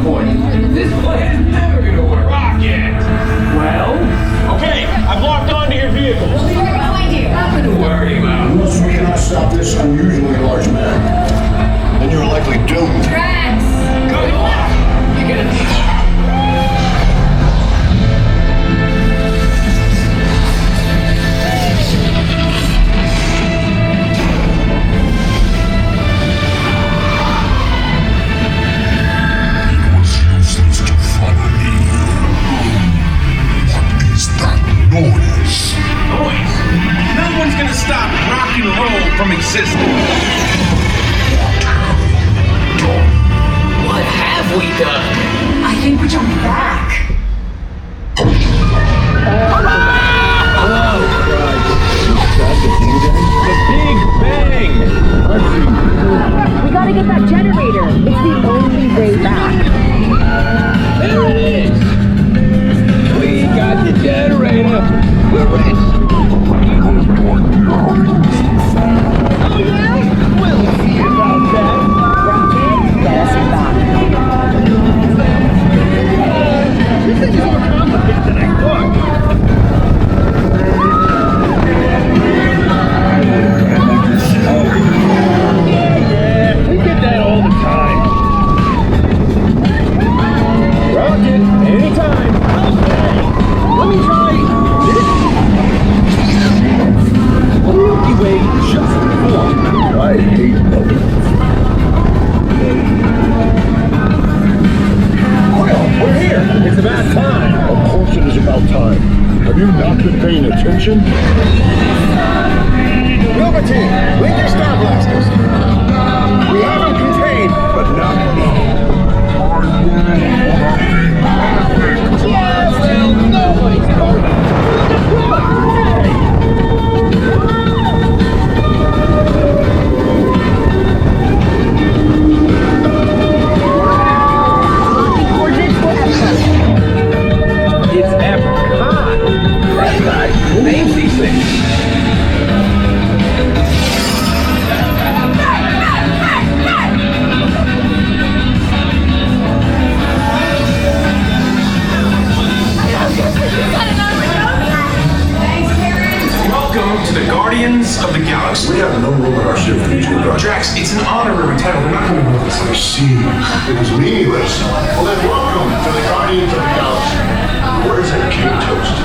my point. This plan's never gonna work. Rocket! Well? Okay, I've locked onto your vehicle. We'll be right behind you. Nothing to worry about. Unless we cannot stop this unusually large man, then you're likely doomed. Drax! Good luck! You get it. Noise. No one's gonna stop rock and roll from existing. What have we done? I think we jumped back. The Big Bang! We gotta get that generator. It's the only way back. There it is! We got the generator! We're rich! Oh yeah? We'll see about that! Rocket, get us back. This thing is more complicated than I thought! Yeah, we get that all the time. Rocket, anytime. Okay. Let me try this. Milky Way just formed. I hate buildings. Well, we're here. It's about time. Of course it is about time. Have you not been paying attention? Nova Team, link your Star Blasters. We have them contained, but not needed. Yeah, well, nobody's going to It's Epcot. That's right. Who names these things? Welcome to the Guardians of the Galaxy. We have no room in our ship for these new guys. Drax, it's an honorary title. We're not going to move this. I see. It is meaningless. Well then, welcome to the Guardians of the Galaxy. Where's that cake toast?